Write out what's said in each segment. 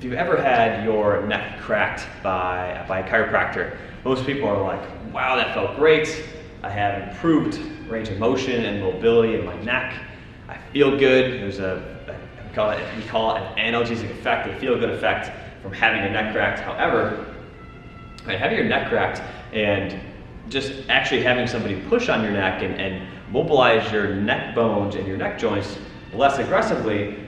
if you've ever had your neck cracked by a chiropractor, most people are like, wow, that felt great. I have improved range of motion and mobility in my neck. I feel good. There's we call it an analgesic effect, a feel-good effect from having your neck cracked. However, having your neck cracked and just actually having somebody push on your neck and mobilize your neck bones and your neck joints less aggressively,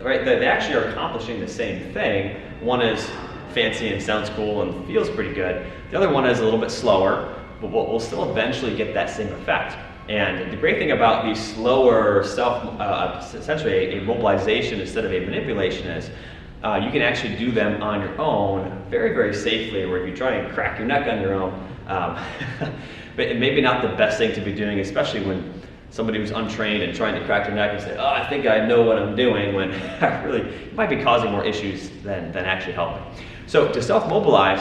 right? They actually are accomplishing the same thing. One is fancy and sounds cool and feels pretty good. The other one is a little bit slower, but we'll still eventually get that same effect. And the great thing about these slower essentially a mobilization instead of a manipulation is you can actually do them on your own very, very safely, where if you try and crack your neck on your own, but it may be not the best thing to be doing, especially when somebody who's untrained and trying to crack their neck and say, oh, I think I know what I'm doing, when really you might be causing more issues than actually helping. So to self-mobilize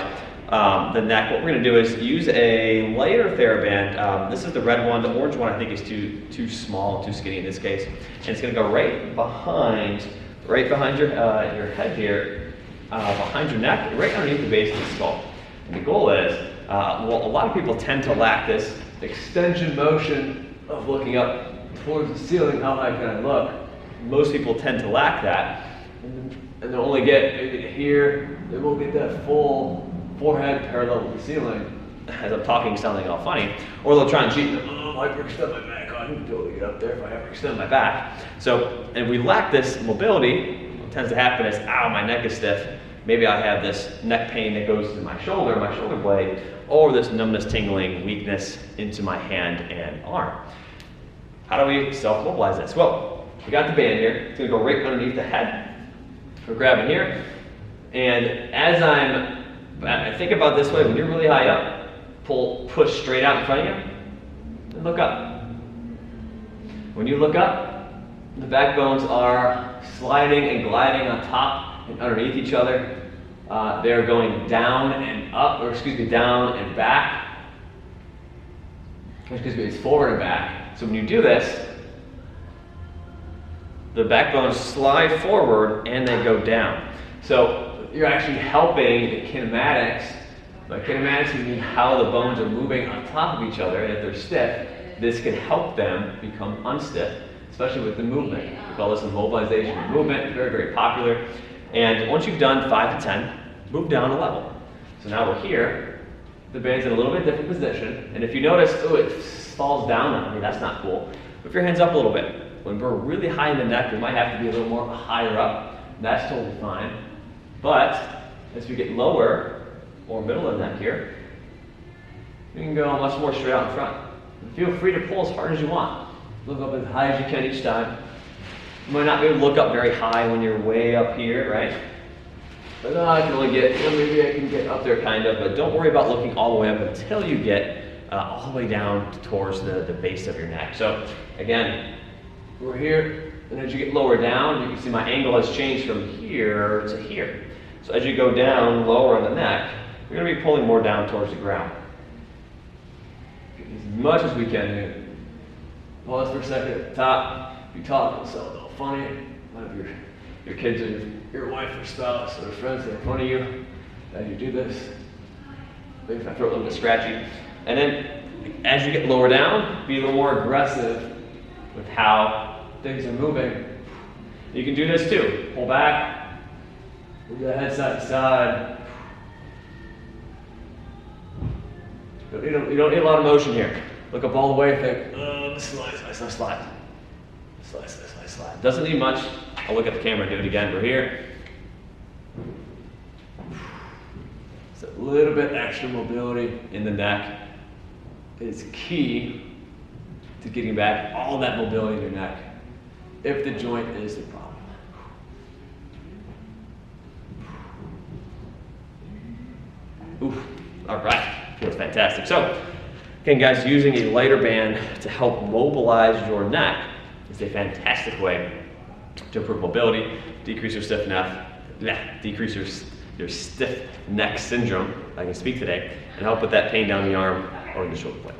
the neck, what we're going to do is use a lighter TheraBand. This is the red one. The orange one I think is too small, too skinny in this case. And it's going to go right behind your head here, behind your neck, right underneath the base of the skull. And the goal is, well, a lot of people tend to lack this extension motion of looking up towards the ceiling. How high can I look? Most people tend to lack that, and they'll only get maybe to here. They won't get that full forehead parallel with the ceiling. As I'm talking, sounding all funny, or they'll try and cheat. Oh, I hyperextend my back. I can totally get up there if I hyperextend my back. So, and we lack this mobility. What tends to happen is, ow, my neck is stiff. Maybe I have this neck pain that goes to my shoulder blade, or this numbness, tingling, weakness into my hand and arm. How do we self-mobilize this? Well, we got the band here. It's going to go right underneath the head. We're grabbing here, and as I think about this way, when you're really high up, push straight out in front of you, and look up. When you look up, the backbones are sliding and gliding on top and underneath each other. They're going down and up, or excuse me, down and back. Excuse me, it's forward and back. So when you do this, the backbones slide forward and they go down. So you're actually helping the kinematics. By kinematics, we mean how the bones are moving on top of each other, and if they're stiff, this can help them become unstiff, especially with the movement. We call this a mobilization movement, very, very popular. And once you've done 5 to 10, move down a level. So now we're here, the band's in a little bit different position, and if you notice, oh, it falls down on me, that's not cool. Lift your hands up a little bit. When we're really high in the neck, we might have to be a little more higher up. That's totally fine. But as we get lower, or middle of the neck here, you can go much more straight out in front. And feel free to pull as hard as you want. Look up as high as you can each time. You might not be able to look up very high when you're way up here, right? But I can only get, maybe I can get up there kind of, but don't worry about looking all the way up until you get all the way down towards the base of your neck. So again, we're here, and as you get lower down, you can see my angle has changed from here to here. So as you go down lower on the neck, we're going to be pulling more down towards the ground. Get as much as we can here. Pause for a second at the top. If you talk, it'll sound all funny. One of your kids or your wife or spouse or friends that are in front of you as you do this. Maybe my throat a little bit scratchy. And then as you get lower down, be a little more aggressive with how things are moving. You can do this too. Pull back, move the head side to side. You don't need a lot of motion here. Look up all the way, think, slide. Doesn't need much. I'll look at the camera and do it again. We're here. It's a little bit extra mobility in the neck. It's key to getting back all that mobility in your neck if the joint is the problem. Oof, all right, feels fantastic. So, again guys, using a lighter band to help mobilize your neck is a fantastic way to improve mobility, decrease your stiff neck syndrome, I can speak today, and help with that pain down the arm or in the shoulder blade.